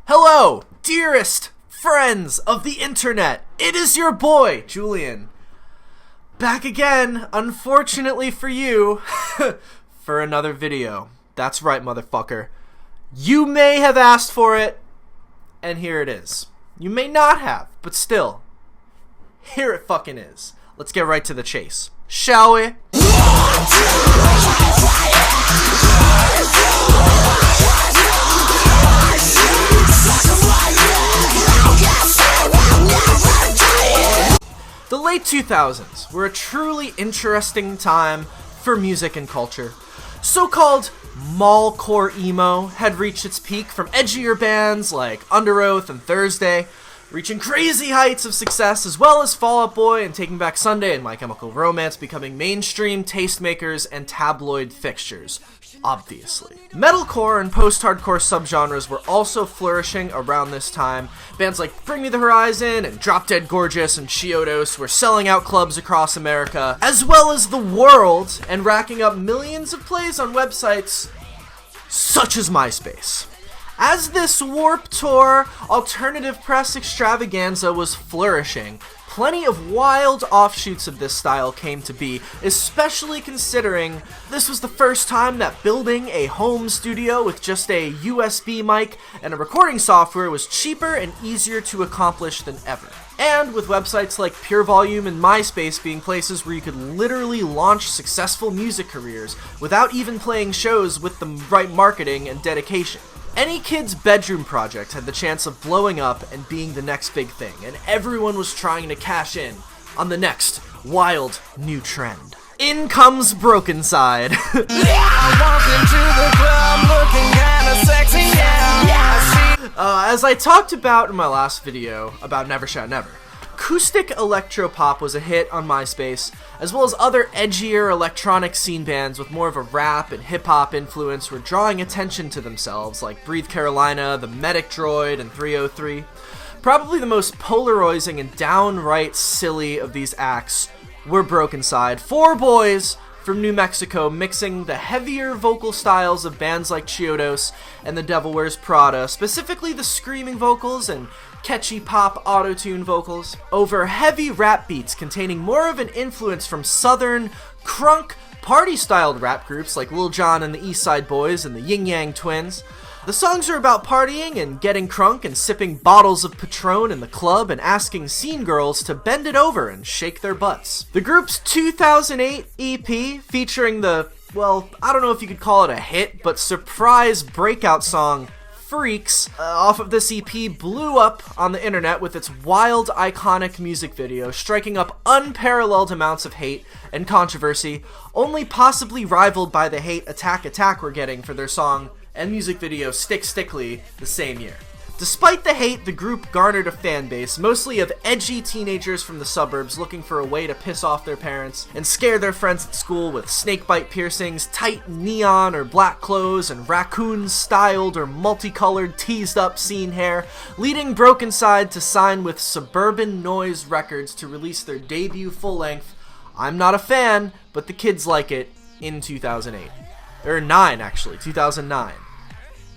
Hello, dearest friends of the internet. It is your boy, Julian. Back again, unfortunately for you, for another video. That's right, motherfucker. You may have asked for it, and here it is. You may not have, but still, here it fucking is. Let's get right to the chase, shall we? The late 2000s were a truly interesting time for music and culture. So-called mallcore emo had reached its peak from edgier bands like Underoath and Thursday, reaching crazy heights of success, as well as Fall Out Boy and Taking Back Sunday and My Chemical Romance becoming mainstream tastemakers and tabloid fixtures. Obviously. Metalcore and post-hardcore subgenres were also flourishing around this time. Bands like Bring Me the Horizon and Drop Dead Gorgeous and Chiodos were selling out clubs across America, as well as the world, and racking up millions of plays on websites such as MySpace. As this Warped Tour alternative press extravaganza was flourishing, plenty of wild offshoots of this style came to be, especially considering this was the first time that building a home studio with just a USB mic and a recording software was cheaper and easier to accomplish than ever. And with websites like Pure Volume and MySpace being places where you could literally launch successful music careers without even playing shows with the right marketing and dedication. Any kid's bedroom project had the chance of blowing up and being the next big thing, and everyone was trying to cash in on the next wild new trend. In comes BROKENCYDE. As I talked about in my last video about Never Shout Never, acoustic electropop was a hit on MySpace, as well as other edgier electronic scene bands with more of a rap and hip-hop influence were drawing attention to themselves, like Breathe Carolina, The Medic Droid, and 303. Probably the most polarizing and downright silly of these acts were BROKENCYDE, four boys from New Mexico mixing the heavier vocal styles of bands like Chiodos and The Devil Wears Prada, specifically the screaming vocals and catchy pop auto-tune vocals, over heavy rap beats containing more of an influence from southern, crunk, party-styled rap groups like Lil Jon and the East Side Boys and the Yin Yang Twins. The songs are about partying and getting crunk and sipping bottles of Patron in the club and asking scene girls to bend it over and shake their butts. The group's 2008 EP, featuring the, well, I don't know if you could call it a hit, but surprise breakout song, Freaks, off of this EP, blew up on the internet with its wild, iconic music video, striking up unparalleled amounts of hate and controversy, only possibly rivaled by the hate Attack Attack were getting for their song and music video Stick Stickly the same year. Despite the hate, the group garnered a fan base, mostly of edgy teenagers from the suburbs looking for a way to piss off their parents and scare their friends at school with snakebite piercings, tight neon or black clothes, and raccoon-styled or multicolored teased-up scene hair, leading BROKENCYDE to sign with Suburban Noise Records to release their debut full-length I'm Not a Fan, But the Kids Like It in 2008. Or 2009.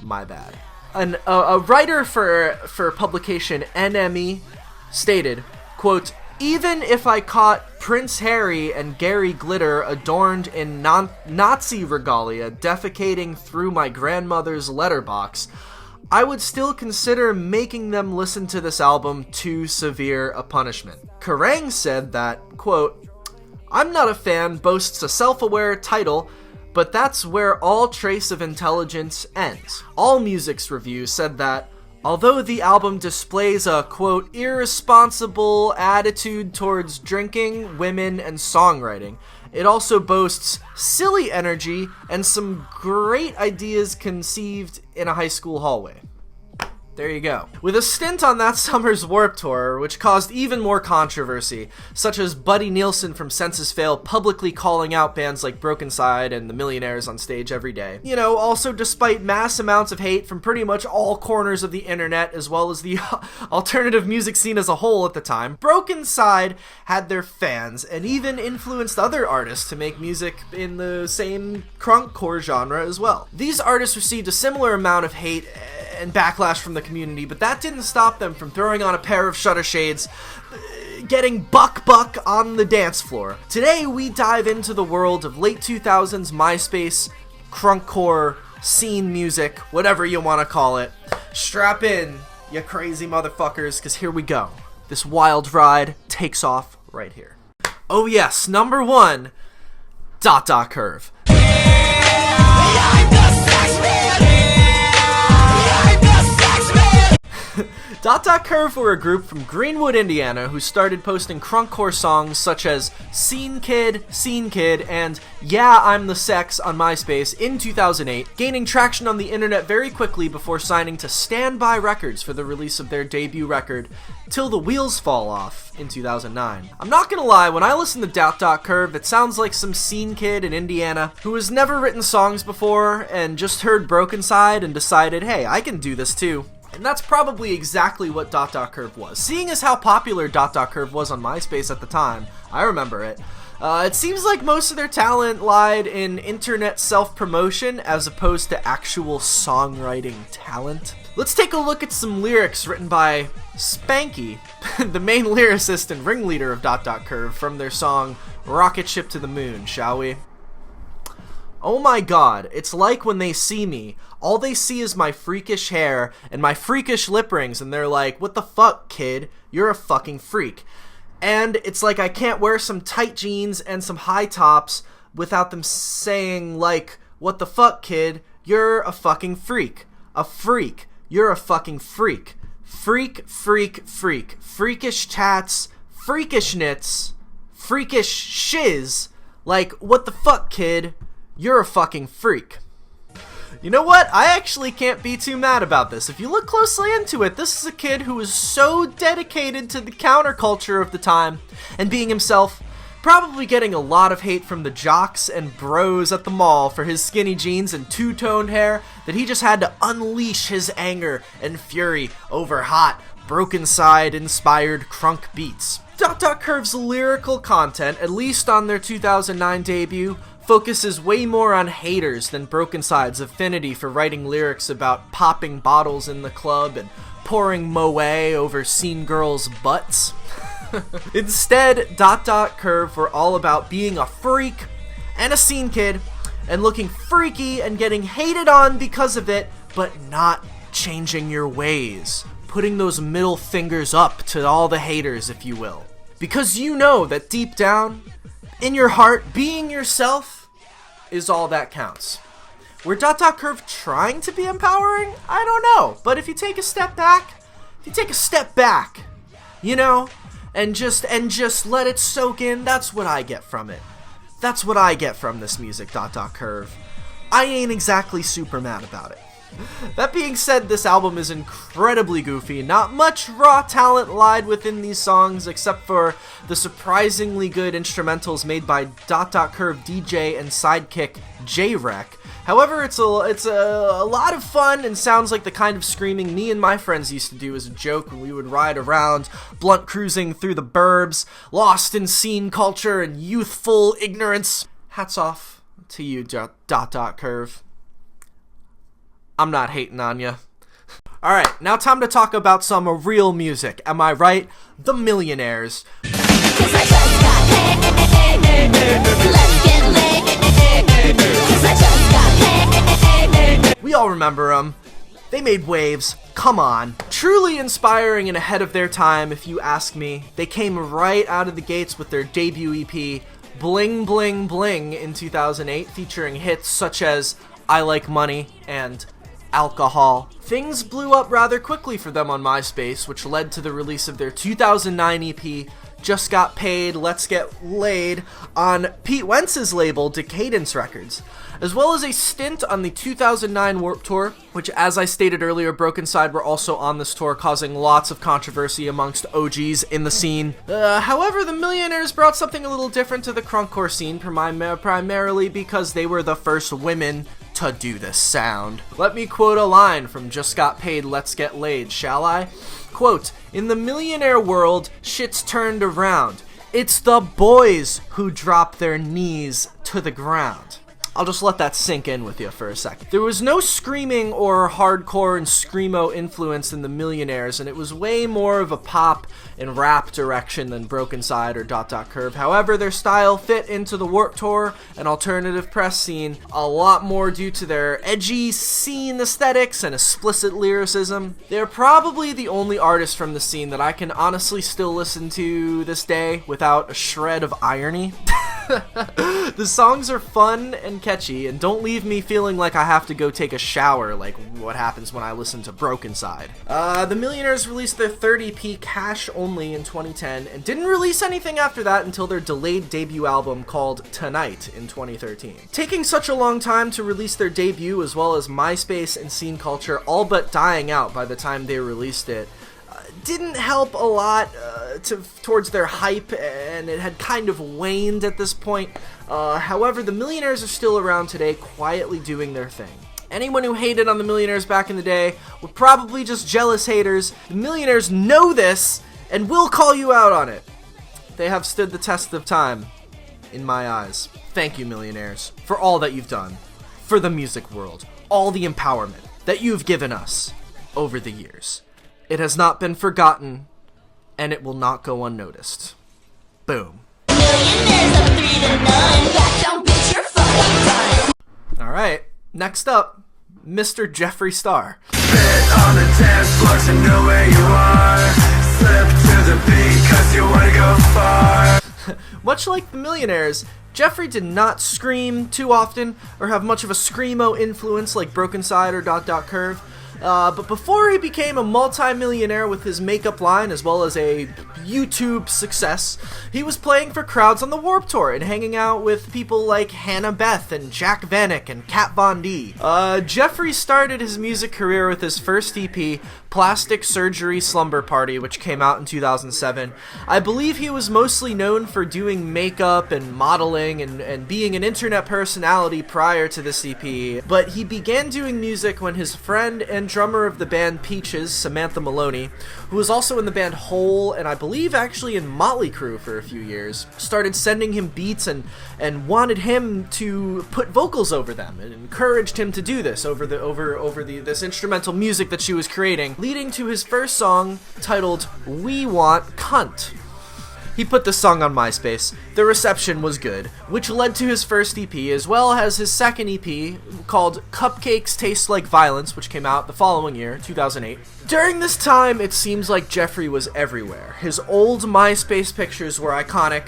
My bad. A writer for publication NME stated, quote, "Even if I caught Prince Harry and Gary Glitter adorned in Nazi regalia defecating through my grandmother's letterbox, I would still consider making them listen to this album too severe a punishment." Kerrang said that, quote, "I'm Not a Fan boasts a self-aware title, but that's where all trace of intelligence ends." AllMusic's review said that, although the album displays a, quote, "irresponsible attitude towards drinking, women, and songwriting, it also boasts silly energy and some great ideas conceived in a high school hallway." There you go. With a stint on that summer's Warped Tour, which caused even more controversy, such as Buddy Nielsen from Census Fail publicly calling out bands like BROKENCYDE and the Millionaires on stage every day. You know, also despite mass amounts of hate from pretty much all corners of the internet, as well as the alternative music scene as a whole at the time, BROKENCYDE had their fans and even influenced other artists to make music in the same CRUNKCORE genre as well. These artists received a similar amount of hate and backlash from the community, but that didn't stop them from throwing on a pair of shutter shades, getting buck on the dance floor. Today we dive into the world of late 2000s MySpace, CRUNKCORE, scene music, whatever you want to call it. Strap in, you crazy motherfuckers, because here we go. This wild ride takes off right here. Oh yes, number one, ... Curve. Curve were a group from Greenwood, Indiana, who started posting CRUNKCORE songs such as Scene Kid, and Yeah, I'm the Sex on MySpace in 2008, gaining traction on the internet very quickly before signing to Standby Records for the release of their debut record, Till the Wheels Fall Off, in 2009. I'm not gonna lie, when I listen to ... Curve, it sounds like some scene kid in Indiana who has never written songs before and just heard BROKENCYDE and decided, hey, I can do this too. And that's probably exactly what ... Curve was. Seeing as how popular ... Curve was on MySpace at the time, I remember it, it seems like most of their talent lied in internet self-promotion as opposed to actual songwriting talent. Let's take a look at some lyrics written by Spanky, the main lyricist and ringleader of ... Curve, from their song Rocket Ship to the Moon, shall we? Oh my god, it's like when they see me, all they see is my freakish hair and my freakish lip rings, and they're like, what the fuck, kid? You're a fucking freak. And it's like I can't wear some tight jeans and some high tops without them saying, like, what the fuck, kid? You're a fucking freak. A freak. You're a fucking freak. Freak, freak, freak. Freakish tats, freakish knits, freakish shiz. Like, what the fuck, kid? You're a fucking freak. You know what? I actually can't be too mad about this. If you look closely into it, this is a kid who was so dedicated to the counterculture of the time and being himself, probably getting a lot of hate from the jocks and bros at the mall for his skinny jeans and two-toned hair, that he just had to unleash his anger and fury over hot, BROKENCYDE-inspired crunk beats. Curve's lyrical content, at least on their 2009 debut, focuses way more on haters than BROKENCYDE's affinity for writing lyrics about popping bottles in the club and pouring moe over scene girls' butts. Instead, ... Curve were all about being a freak and a scene kid and looking freaky and getting hated on because of it, but not changing your ways. Putting those middle fingers up to all the haters, if you will. Because you know that deep down, in your heart, being yourself is all that counts. Were ... Curve trying to be empowering? I don't know. But if you take a step back, you know, and just let it soak in, that's what I get from it. That's what I get from this music, ... Curve. I ain't exactly super mad about it. That being said, this album is incredibly goofy. Not much raw talent lied within these songs, except for the surprisingly good instrumentals made by ... Curve DJ and sidekick J-Rec. However, it's a lot of fun and sounds like the kind of screaming me and my friends used to do as a joke when we would ride around, blunt cruising through the burbs, lost in scene culture and youthful ignorance. Hats off to you, ... Curve. I'm not hating on ya. Alright, now time to talk about some real music. Am I right? The Millionaires. We all remember them. They made waves. Come on. Truly inspiring and ahead of their time, if you ask me. They came right out of the gates with their debut EP, Bling Bling Bling, in 2008, featuring hits such as I Like Money and Alcohol. Things blew up rather quickly for them on MySpace, which led to the release of their 2009 EP, Just Got Paid, Let's Get Laid, on Pete Wentz's label, Decadence Records, as well as a stint on the 2009 Warped Tour, which, as I stated earlier, BROKENCYDE were also on this tour, causing lots of controversy amongst OGs in the scene. However, the Millionaires brought something a little different to the CRUNKCORE scene, primarily because they were the first women to do this sound. Let me quote a line from Just Got Paid, Let's Get Laid, shall I? Quote, "In the millionaire world, shit's turned around. It's the boys who drop their knees to the ground." I'll just let that sink in with you for a second. There was no screaming or hardcore and screamo influence in the Millionaires, and it was way more of a pop and rap direction than BROKENCYDE or ... Curve. However, their style fit into the Warped Tour and alternative press scene a lot more due to their edgy scene aesthetics and explicit lyricism. They're probably the only artist from the scene that I can honestly still listen to this day without a shred of irony. The songs are fun and catchy and don't leave me feeling like I have to go take a shower like what happens when I listen to BROKENCYDE. The Millionaires released their third EP Cash Only in 2010 and didn't release anything after that until their delayed debut album called Tonight in 2013. Taking such a long time to release their debut, as well as MySpace and scene culture all but dying out by the time they released it, didn't help a lot towards their hype, and it had kind of waned at this point. However, the Millionaires are still around today, quietly doing their thing. Anyone who hated on the Millionaires back in the day were probably just jealous haters. The Millionaires know this and will call you out on it. They have stood the test of time, in my eyes. Thank you, Millionaires, for all that you've done for the music world, all the empowerment that you've given us over the years. It has not been forgotten, and it will not go unnoticed. Boom. Alright, next up, Mr. Jeffree Star. Spit on the dance floor to know where you are. Slip to the beat cause you wanna go far. Much like the Millionaires, Jeffree did not scream too often or have much of a screamo influence like BROKENCYDE or ... Curve. But before he became a multi-millionaire with his makeup line as well as a YouTube success, he was playing for crowds on the Warped Tour and hanging out with people like Hannah Beth and Jack Vanek and Kat Von D. Jeffree started his music career with his first EP, Plastic Surgery Slumber Party, which came out in 2007. I believe he was mostly known for doing makeup and modeling and being an internet personality prior to this EP, but he began doing music when his friend and drummer of the band Peaches, Samantha Maloney, who was also in the band Hole and I believe actually in Motley Crue for a few years, started sending him beats and wanted him to put vocals over them and encouraged him to do this over this instrumental music that she was creating, leading to his first song titled We Want Cunt. He put this song on MySpace. The reception was good, which led to his first EP, as well as his second EP called Cupcakes Taste Like Violence, which came out the following year, 2008. During this time, it seems like Jeffree was everywhere. His old MySpace pictures were iconic.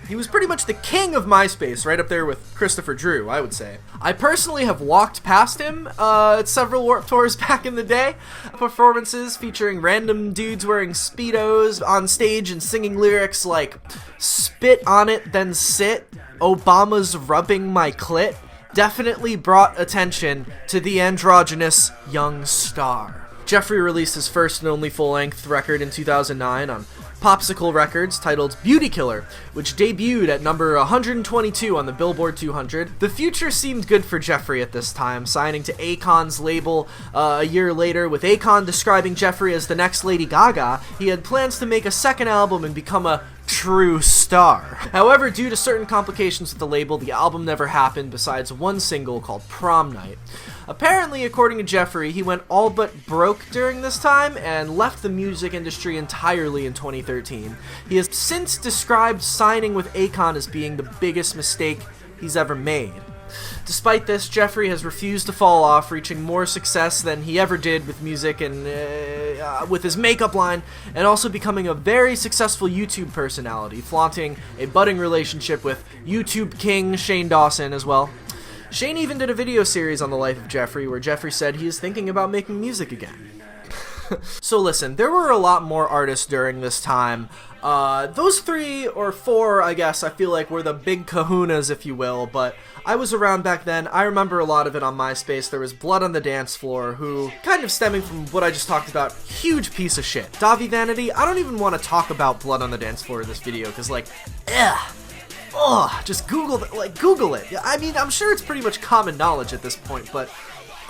He was pretty much the king of MySpace, right up there with Christopher Drew, I would say. I personally have walked past him at several Warped Tours back in the day. Performances featuring random dudes wearing Speedos on stage and singing lyrics like, "Spit on it, then sit, Obama's rubbing my clit," definitely brought attention to the androgynous young star. Jeffree released his first and only full-length record in 2009 on Popsicle Records titled Beauty Killer, which debuted at number 122 on the Billboard 200. The future seemed good for Jeffree at this time, signing to Akon's label a year later, with Akon describing Jeffree as the next Lady Gaga. He had plans to make a second album and become a true star. However, due to certain complications with the label, the album never happened besides one single called Prom Night. Apparently, according to Jeffree, he went all but broke during this time and left the music industry entirely in 2013. He has since described signing with Akon as being the biggest mistake he's ever made. Despite this, Jeffree has refused to fall off, reaching more success than he ever did with music and with his makeup line, and also becoming a very successful YouTube personality, flaunting a budding relationship with YouTube king Shane Dawson as well. Shane even did a video series on the life of Jeffree where Jeffree said he is thinking about making music again. So listen, there were a lot more artists during this time. Those 3 or 4, I guess, I feel like were the big kahunas, if you will, but I was around back then. I remember a lot of it on MySpace. There was Blood on the Dance Floor, who, kind of stemming from what I just talked about, huge piece of shit. Davi Vanity, I don't even want to talk about Blood on the Dance Floor in this video, because, like, just Google it. I mean, I'm sure it's pretty much common knowledge at this point, but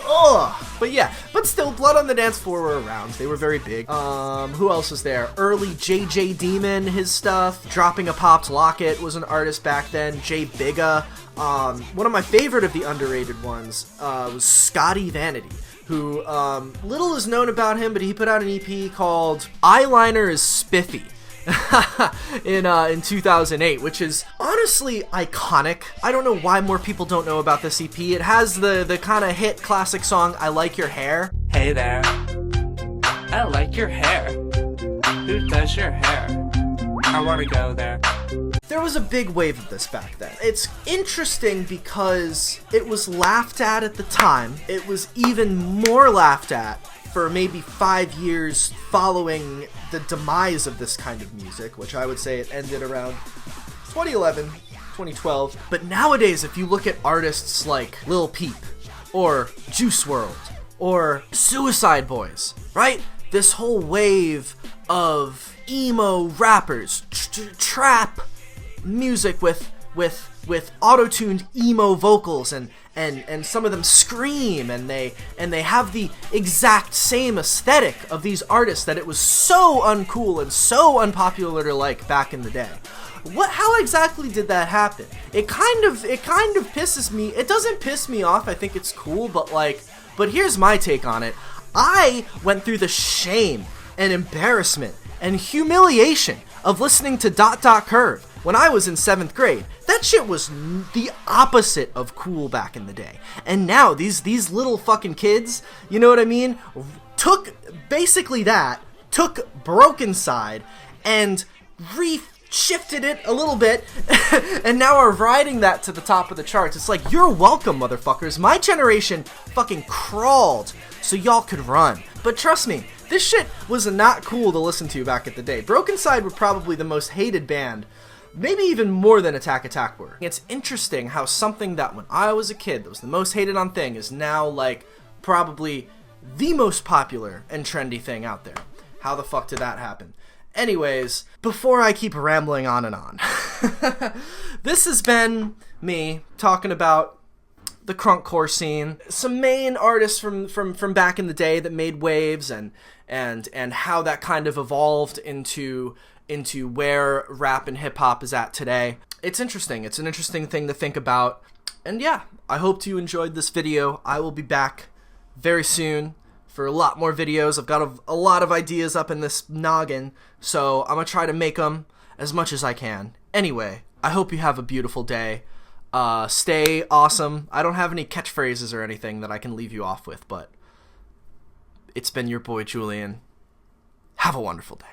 Ugh. But yeah, but still, Blood on the Dance Floor were around. They were very big. Who else was there? Early JJ Demon, his stuff. Dropping a Popped Locket was an artist back then. Jay Bigga. One of my favorite of the underrated ones was Scotty Vanity, who little is known about him, but he put out an EP called Eyeliner is Spiffy. in 2008, which is honestly iconic. I don't know why more people don't know about this EP. It has the kind of hit classic song, I Like Your Hair. Hey there, I like your hair. Who does your hair? I wanna go there. There was a big wave of this back then. It's interesting because it was laughed at the time. It was even more laughed at for maybe 5 years following the demise of this kind of music, which I would say it ended around 2011, 2012. But nowadays, if you look at artists like Lil Peep, or Juice WRLD, or Suicide Boys, right? This whole wave of emo rappers, trap music with auto-tuned emo vocals, and some of them scream, and they have the exact same aesthetic of these artists that it was so uncool and so unpopular to like back in the day. How exactly did that happen? It kind of pisses me. It doesn't piss me off. I think it's cool, but here's my take on it. I went through the shame and embarrassment and humiliation of listening to Curve when I was in 7th grade. That shit was the opposite of cool back in the day. And now these little fucking kids, you know what I mean, took BROKENCYDE and shifted it a little bit and now are riding that to the top of the charts. It's like, you're welcome, motherfuckers. My generation fucking crawled so y'all could run. But trust me, this shit was not cool to listen to back in the day. BROKENCYDE were probably the most hated band, maybe even more than Attack Attack were. It's interesting how something that when I was a kid that was the most hated on thing is now like probably the most popular and trendy thing out there. How the fuck did that happen? Anyways, before I keep rambling on and on, this has been me talking about the CRUNKCORE scene, some main artists from back in the day that made waves, and how that kind of evolved into where rap and hip hop is at today. It's interesting. It's an interesting thing to think about. And yeah, I hope you enjoyed this video. I will be back very soon for a lot more videos. I've got a lot of ideas up in this noggin, so I'm gonna try to make them as much as I can. Anyway, I hope you have a beautiful day. Stay awesome. I don't have any catchphrases or anything that I can leave you off with, but it's been your boy Julian. Have a wonderful day.